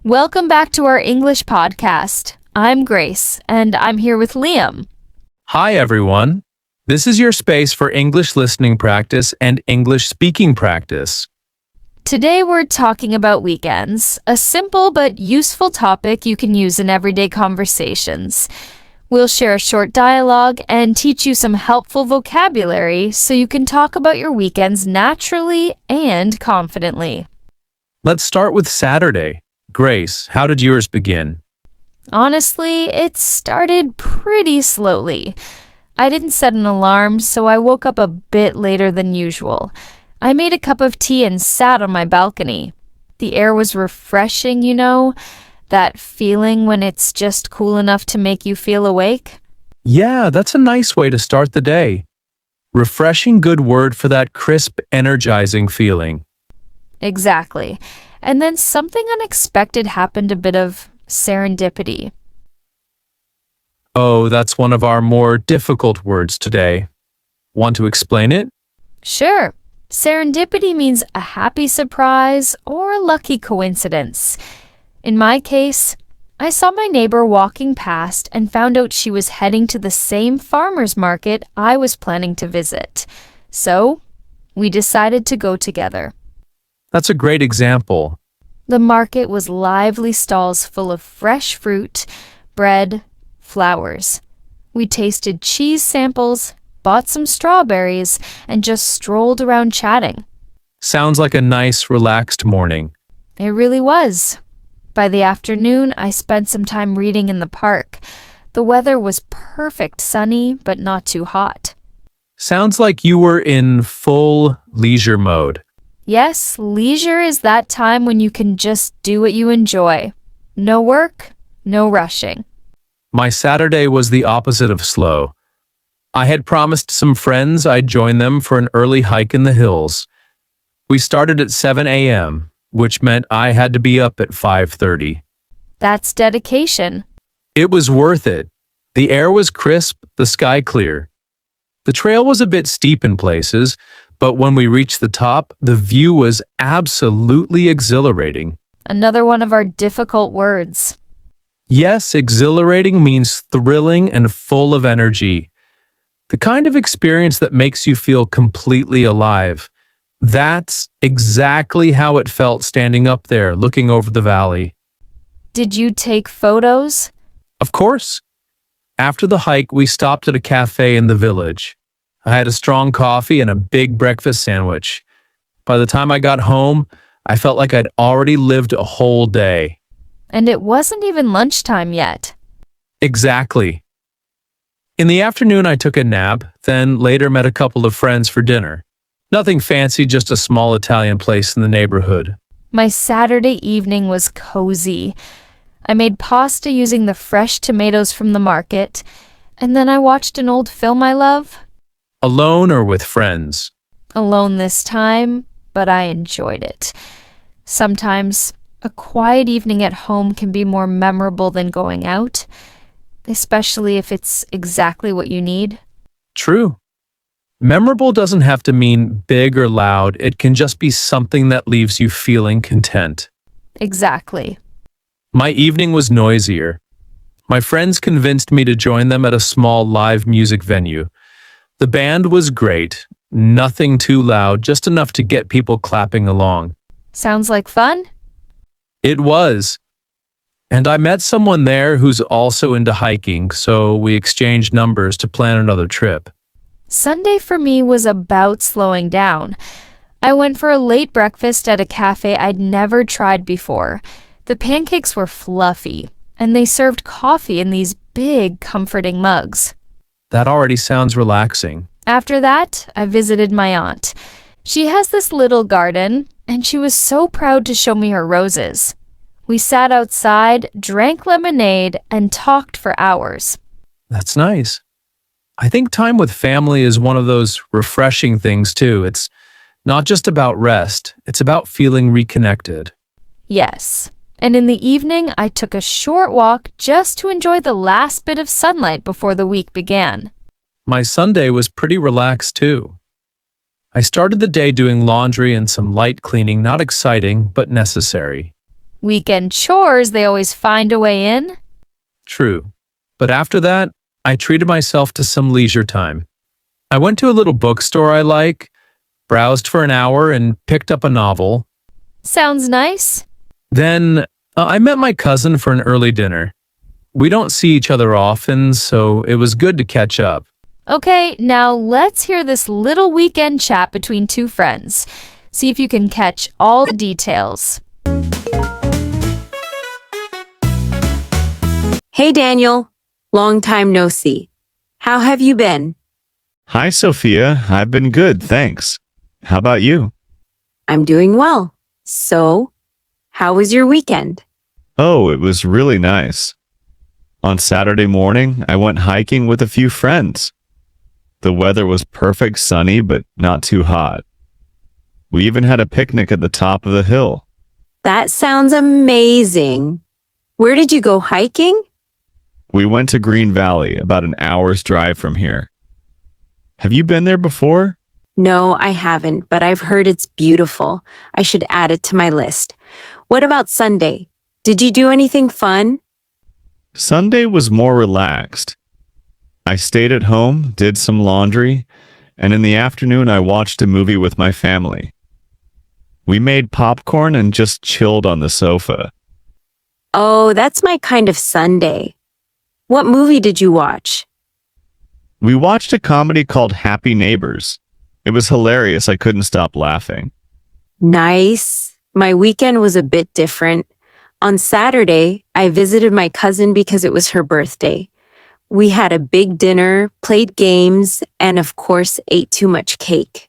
Welcome back to our English podcast. I'm Grace, and I'm here with Liam. Hi, everyone. This is your space for English listening practice and English speaking practice. Today we're talking about weekends, a simple but useful topic you can use in everyday conversations. We'll share a short dialogue and teach you some helpful vocabulary so you can talk about your weekends naturally and confidently. Let's start with Saturday. Grace, how did yours begin? Honestly, it started pretty slowly. I didn't set an alarm, so I woke up a bit later than usual. I made a cup of tea and sat on my balcony. The air was refreshing, that feeling when it's just cool enough to make you feel awake. Yeah, that's a nice way to start the day. Refreshing good word for that crisp, energizing feeling. Exactly. And then something unexpected happened, a bit of serendipity. Oh, that's one of our more difficult words today. Want to explain it? Sure. Serendipity means a happy surprise or a lucky coincidence. In my case, I saw my neighbor walking past and found out she was heading to the same farmer's market I was planning to visit. So, we decided to go together. That's a great example. The market was lively stalls full of fresh fruit, bread, flowers. We tasted cheese samples, bought some strawberries, and just strolled around chatting. Sounds like a nice, relaxed morning. It really was. By the afternoon, I spent some time reading in the park. The weather was perfect, sunny, but not too hot. Sounds like you were in full leisure mode. Yes, leisure is that time when you can just do what you enjoy. No work, no rushing. My Saturday was the opposite of slow. I had promised some friends I'd join them for an early hike in the hills. We started at 7 a.m., which meant I had to be up at 5:30. That's dedication. It was worth it. The air was crisp, the sky clear. The trail was a bit steep in places, but when we reached the top, the view was absolutely exhilarating. Another one of our difficult words. Yes, exhilarating means thrilling and full of energy. The kind of experience that makes you feel completely alive. That's exactly how it felt standing up there, looking over the valley. Did you take photos? Of course. After the hike, we stopped at a cafe in the village. I had a strong coffee and a big breakfast sandwich. By the time I got home, I felt like I'd already lived a whole day. And it wasn't even lunchtime yet. Exactly. In the afternoon, I took a nap, then later met a couple of friends for dinner. Nothing fancy, just a small Italian place in the neighborhood. My Saturday evening was cozy. I made pasta using the fresh tomatoes from the market, and then I watched an old film I love. Alone or with friends? Alone this time, but I enjoyed it. Sometimes a quiet evening at home can be more memorable than going out, especially if it's exactly what you need. True. Memorable doesn't have to mean big or loud. It can just be something that leaves you feeling content. Exactly. My evening was noisier. My friends convinced me to join them at a small live music venue. The band was great. Nothing too loud, just enough to get people clapping along. Sounds like fun? It was. And I met someone there who's also into hiking, so we exchanged numbers to plan another trip. Sunday for me was about slowing down. I went for a late breakfast at a cafe I'd never tried before. The pancakes were fluffy, and they served coffee in these big, comforting mugs. That already sounds relaxing. After that, I visited my aunt. She has this little garden, and she was so proud to show me her roses. We sat outside, drank lemonade, and talked for hours. That's nice. I think time with family is one of those refreshing things too. It's not just about rest, it's about feeling reconnected. Yes. And in the evening, I took a short walk just to enjoy the last bit of sunlight before the week began. My Sunday was pretty relaxed too. I started the day doing laundry and some light cleaning, not exciting, but necessary. Weekend chores, they always find a way in. True. But after that, I treated myself to some leisure time. I went to a little bookstore I like, browsed for an hour, and picked up a novel. Sounds nice. Then I met my cousin for an early dinner. We don't see each other often, so it was good to catch up. Okay, now let's hear this little weekend chat between two friends. See if you can catch all the details. Hey Daniel, long time no see. How have you been? Hi, Sophia. I've been good, thanks. How about you? I'm doing well. So, how was your weekend? Oh, it was really nice. On Saturday morning, I went hiking with a few friends. The weather was perfect sunny, but not too hot. We even had a picnic at the top of the hill. That sounds amazing. Where did you go hiking? We went to Green Valley, about an hour's drive from here. Have you been there before? No, I haven't, but I've heard it's beautiful. I should add it to my list. What about Sunday? Did you do anything fun? Sunday was more relaxed. I stayed at home, did some laundry, and in the afternoon I watched a movie with my family. We made popcorn and just chilled on the sofa. Oh, that's my kind of Sunday. What movie did you watch? We watched a comedy called Happy Neighbors. It was hilarious. I couldn't stop laughing. Nice. My weekend was a bit different. On Saturday, I visited my cousin because it was her birthday. We had a big dinner, played games, and of course, ate too much cake.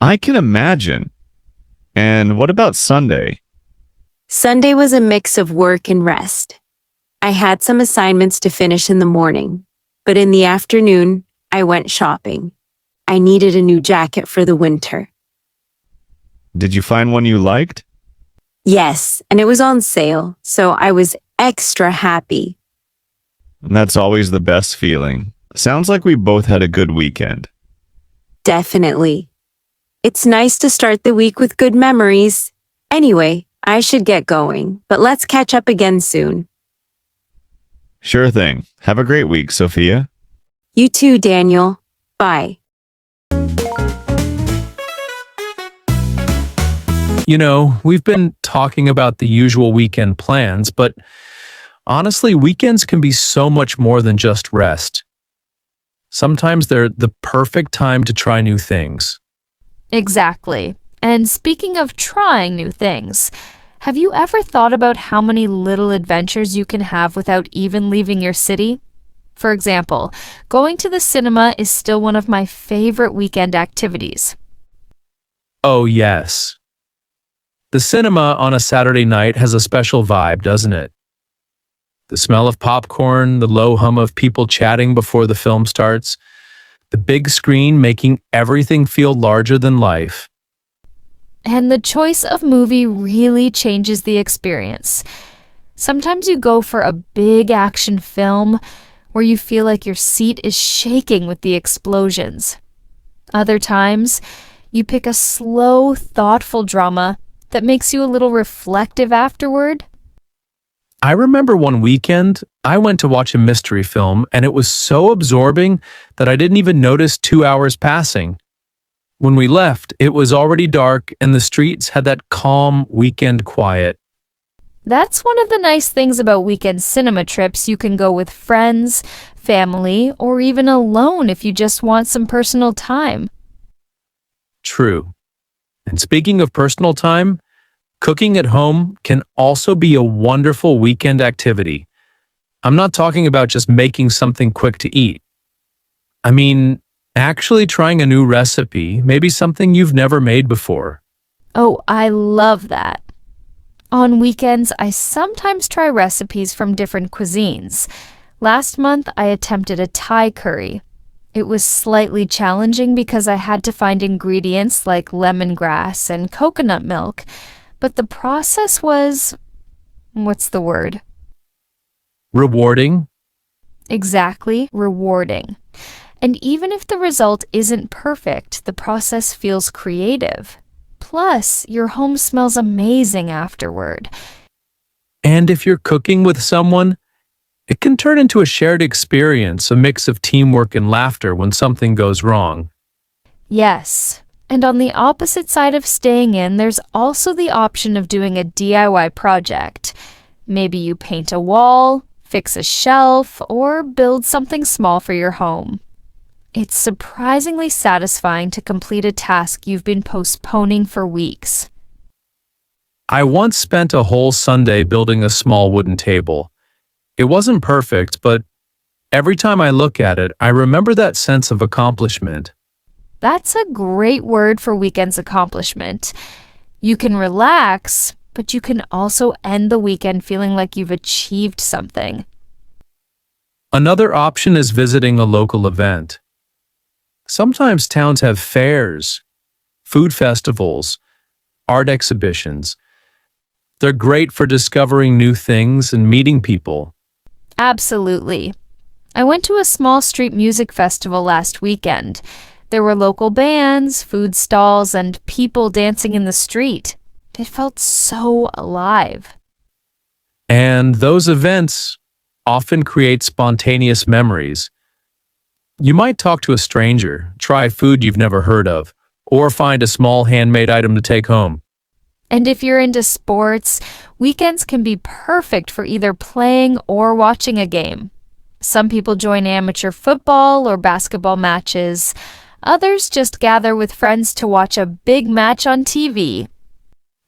I can imagine. And what about Sunday? Sunday was a mix of work and rest. I had some assignments to finish in the morning, but in the afternoon, I went shopping. I needed a new jacket for the winter. Did you find one you liked? Yes, and it was on sale, so I was extra happy. That's always the best feeling. Sounds like we both had a good weekend. Definitely. It's nice to start the week with good memories. Anyway, I should get going, but let's catch up again soon. Sure thing. Have a great week, Sophia. You too, Daniel. Bye. You know, we've been talking about the usual weekend plans, but honestly, weekends can be so much more than just rest. Sometimes they're the perfect time to try new things. Exactly. And speaking of trying new things, have you ever thought about how many little adventures you can have without even leaving your city? For example, going to the cinema is still one of my favorite weekend activities. Oh, yes. The cinema on a Saturday night has a special vibe, doesn't it? The smell of popcorn, the low hum of people chatting before the film starts, the big screen making everything feel larger than life. And the choice of movie really changes the experience. Sometimes you go for a big action film where you feel like your seat is shaking with the explosions. Other times, you pick a slow, thoughtful drama that makes you a little reflective afterward. I remember one weekend, I went to watch a mystery film and it was so absorbing that I didn't even notice 2 hours passing. When we left, it was already dark and the streets had that calm weekend quiet. That's one of the nice things about weekend cinema trips. You can go with friends, family, or even alone if you just want some personal time. True. And speaking of personal time, cooking at home can also be a wonderful weekend activity. I'm not talking about just making something quick to eat. I mean, actually trying a new recipe, maybe something you've never made before. Oh, I love that. On weekends, I sometimes try recipes from different cuisines. Last month, I attempted a Thai curry. It was slightly challenging because I had to find ingredients like lemongrass and coconut milk, but the process was, what's the word? Rewarding? Exactly, rewarding. And even if the result isn't perfect, the process feels creative. Plus, your home smells amazing afterward. And if you're cooking with someone, it can turn into a shared experience, a mix of teamwork and laughter when something goes wrong. Yes. And on the opposite side of staying in, there's also the option of doing a DIY project. Maybe you paint a wall, fix a shelf, or build something small for your home. It's surprisingly satisfying to complete a task you've been postponing for weeks. I once spent a whole Sunday building a small wooden table. It wasn't perfect, but every time I look at it, I remember that sense of accomplishment. That's a great word for weekend's accomplishment. You can relax, but you can also end the weekend feeling like you've achieved something. Another option is visiting a local event. Sometimes towns have fairs, food festivals, art exhibitions. They're great for discovering new things and meeting people. Absolutely. I went to a small street music festival last weekend. There were local bands, food stalls, and people dancing in the street. It felt so alive. And those events often create spontaneous memories. You might talk to a stranger, try food you've never heard of, or find a small handmade item to take home. And if you're into sports, weekends can be perfect for either playing or watching a game. Some people join amateur football or basketball matches. Others just gather with friends to watch a big match on TV.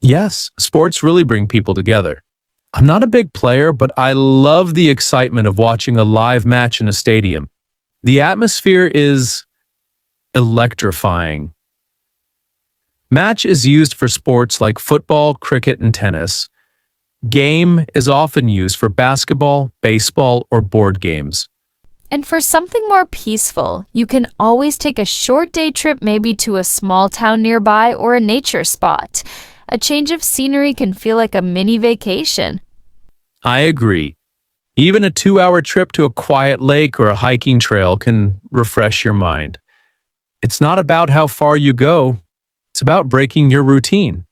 Yes, sports really bring people together. I'm not a big player, but I love the excitement of watching a live match in a stadium. The atmosphere is electrifying. Match is used for sports like football, cricket, and tennis. Game is often used for basketball, baseball, or board games. And for something more peaceful, you can always take a short day trip maybe to a small town nearby or a nature spot. A change of scenery can feel like a mini vacation. I agree. Even a 2-hour trip to a quiet lake or a hiking trail can refresh your mind. It's not about how far you go, it's about breaking your routine.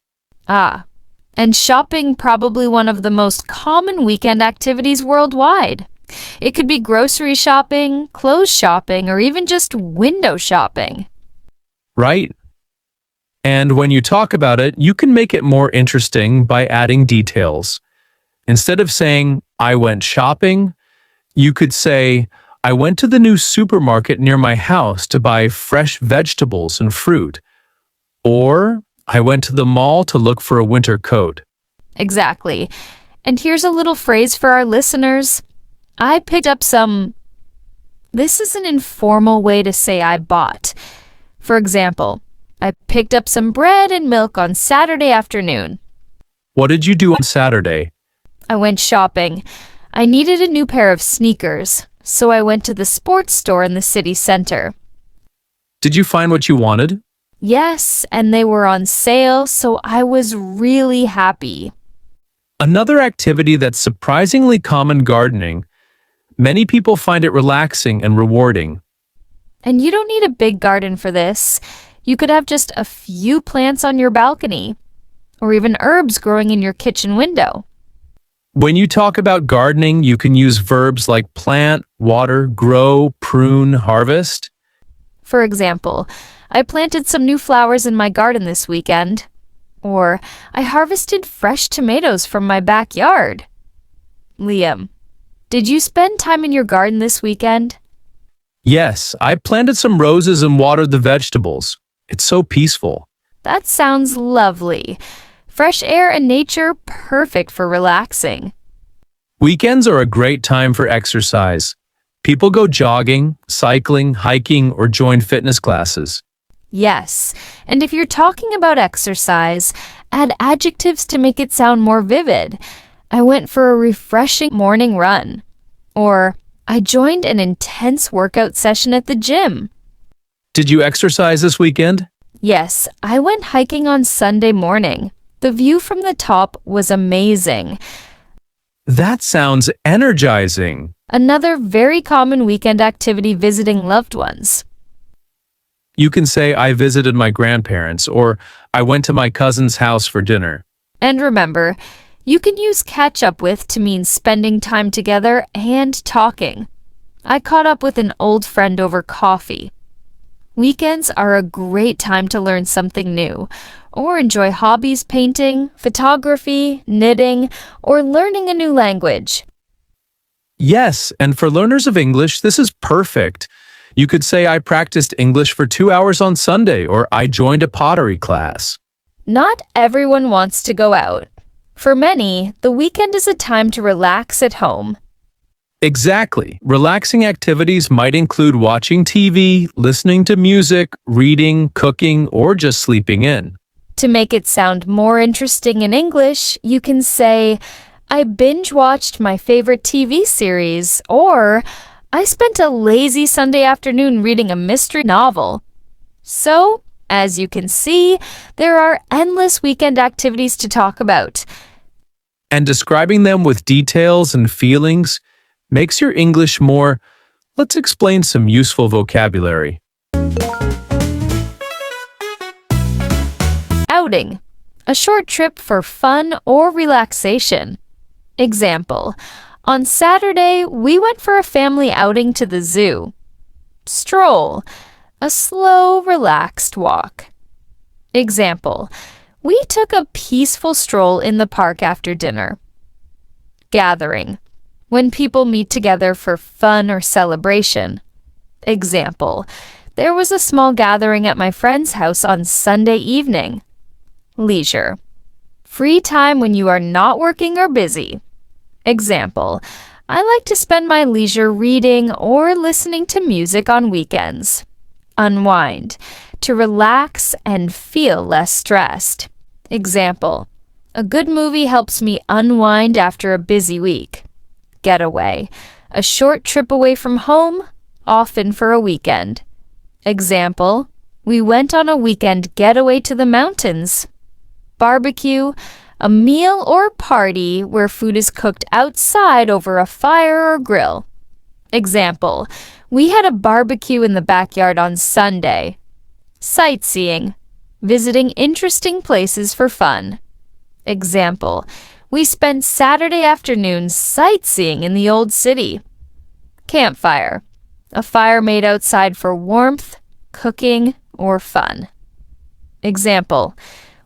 And shopping probably one of the most common weekend activities worldwide. It could be grocery shopping, clothes shopping, or even just window shopping. Right? And when you talk about it, you can make it more interesting by adding details. Instead of saying, I went shopping, you could say, I went to the new supermarket near my house to buy fresh vegetables and fruit. Or, I went to the mall to look for a winter coat. Exactly. And here's a little phrase for our listeners. I picked up some. This is an informal way to say I bought. For example, I picked up some bread and milk on Saturday afternoon. What did you do on Saturday? I went shopping. I needed a new pair of sneakers, so I went to the sports store in the city center. Did you find what you wanted? Yes, and they were on sale, so I was really happy. Another activity that's surprisingly common: gardening. Many people find it relaxing and rewarding. And you don't need a big garden for this. You could have just a few plants on your balcony, or even herbs growing in your kitchen window. When you talk about gardening, you can use verbs like plant, water, grow, prune, harvest. For example, I planted some new flowers in my garden this weekend. Or, I harvested fresh tomatoes from my backyard. Liam, did you spend time in your garden this weekend? Yes, I planted some roses and watered the vegetables. It's so peaceful. That sounds lovely. Fresh air and nature, perfect for relaxing. Weekends are a great time for exercise. People go jogging, cycling, hiking, or join fitness classes. Yes, and if you're talking about exercise, add adjectives to make it sound more vivid. I went for a refreshing morning run. Or, I joined an intense workout session at the gym. Did you exercise this weekend? Yes, I went hiking on Sunday morning. The view from the top was amazing. That sounds energizing. Another very common weekend activity: visiting loved ones. You can say, I visited my grandparents, or I went to my cousin's house for dinner. And remember, You can use catch up with to mean spending time together and talking. I caught up with an old friend over coffee. Weekends are a great time to learn something new or enjoy hobbies painting, photography, knitting, or learning a new language. Yes, and for learners of English, this is perfect. You could say I practiced English for 2 hours on Sunday, or I joined a pottery class. Not everyone wants to go out. For many, the weekend is a time to relax at home. Exactly. Relaxing activities might include watching TV, listening to music, reading, cooking, or just sleeping in. To make it sound more interesting in English, you can say, I binge-watched my favorite TV series, or I spent a lazy Sunday afternoon reading a mystery novel. So, as you can see, there are endless weekend activities to talk about. And describing them with details and feelings makes your English more. Let's explain some useful vocabulary. Outing. A short trip for fun or relaxation. Example. On Saturday, we went for a family outing to the zoo. Stroll. A slow, relaxed walk. Example. We took a peaceful stroll in the park after dinner. Gathering. When people meet together for fun or celebration. Example. There was a small gathering at my friend's house on Sunday evening. Leisure. Free time when you are not working or busy. Example. I like to spend my leisure reading or listening to music on weekends. Unwind. To relax and feel less stressed. Example. A good movie helps me unwind after a busy week. Getaway. A short trip away from home, often for a weekend. Example. We went on a weekend getaway to the mountains. Barbecue. A meal or party where food is cooked outside over a fire or grill. Example. We had a barbecue in the backyard on Sunday. Sightseeing. Visiting interesting places for fun. Example. We spent Saturday afternoons sightseeing in the old city. Campfire. A fire made outside for warmth, cooking, or fun. Example.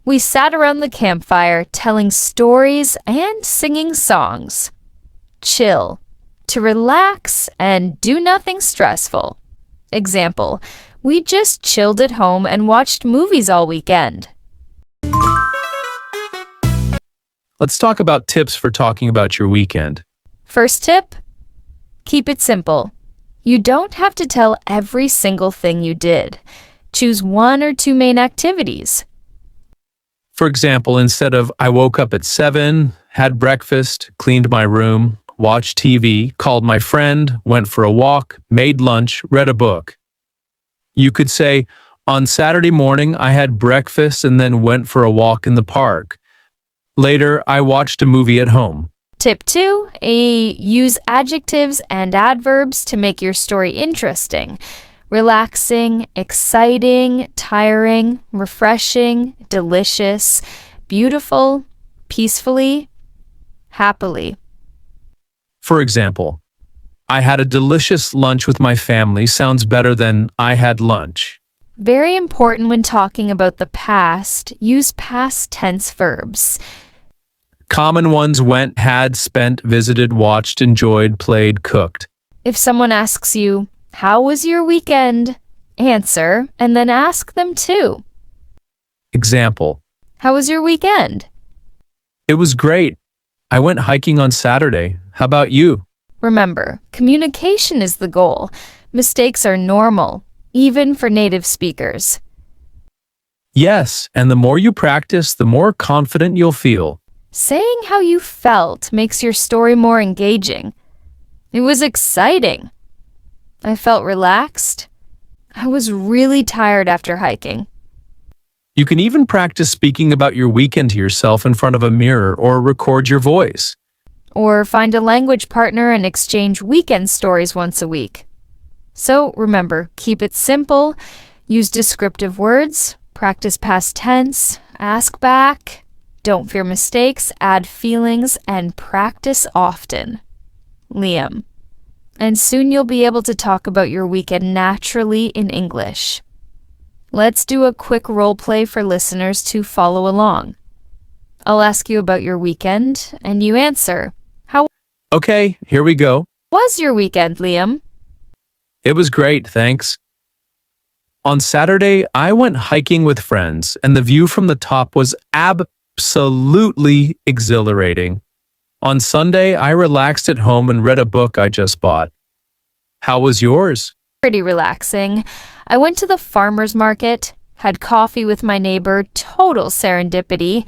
We sat around the campfire telling stories and singing songs. Chill. To relax and do nothing stressful. Example. We just chilled at home and watched movies all weekend. Let's talk about tips for talking about your weekend. First tip, keep it simple. You don't have to tell every single thing you did. Choose one or two main activities. For example, instead of I woke up at 7, had breakfast, cleaned my room, watched TV, called my friend, went for a walk, made lunch, read a book. You could say, on Saturday morning, I had breakfast and then went for a walk in the park. Later, I watched a movie at home. Tip 2, use adjectives and adverbs to make your story interesting. Relaxing, exciting, tiring, refreshing, delicious, beautiful, peacefully, happily. For example, I had a delicious lunch with my family sounds better than I had lunch. Very important when talking about the past, use past tense verbs. Common ones went, had, spent, visited, watched, enjoyed, played, cooked. If someone asks you, how was your weekend? Answer, and then ask them too. Example, How was your weekend? it was great. I went hiking on Saturday. How about you? Remember, communication is the goal. Mistakes are normal, even for native speakers. Yes, and the more you practice, the more confident you'll feel. Saying how you felt makes your story more engaging. It was exciting. I felt relaxed. I was really tired after hiking. You can even practice speaking about your weekend to yourself in front of a mirror or record your voice. Or find a language partner and exchange weekend stories once a week. So remember, keep it simple, use descriptive words, practice past tense, ask back, Don't fear mistakes, add feelings, and practice often. Liam. And soon you'll be able to talk about your weekend naturally in English. Let's do a quick role play for listeners to follow along. I'll ask you about your weekend, and you answer. How Okay, here we go. was your weekend, Liam? It was great, thanks. On Saturday, I went hiking with friends, and the view from the top was absolutely exhilarating. On Sunday, I relaxed at home and read a book I just bought. How was yours? Pretty relaxing. I went to the farmer's market, had coffee with my neighbor, total serendipity,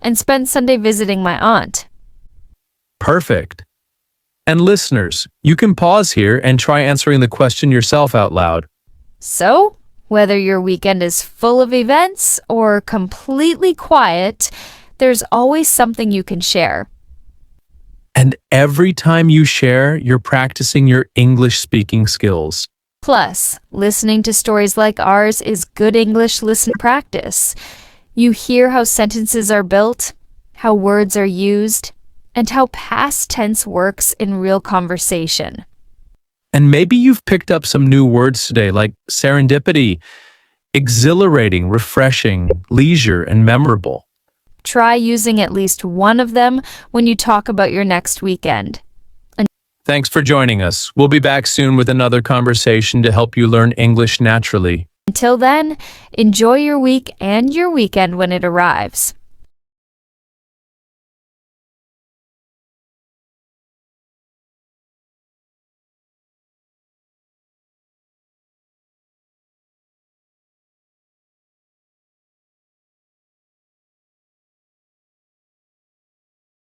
and spent Sunday visiting my aunt. Perfect. And listeners, you can pause here and try answering the question yourself out loud. So, whether your weekend is full of events or completely quiet, there's always something you can share. And every time you share, you're practicing your English speaking skills. Plus, listening to stories like ours is good English listen practice. You hear how sentences are built, how words are used, and how past tense works in real conversation. And maybe you've picked up some new words today like serendipity, exhilarating, refreshing, leisure, and memorable. Try using at least one of them when you talk about your next weekend. Thanks for joining us. We'll be back soon with another conversation to help you learn English naturally. Until then, enjoy your week and your weekend when it arrives.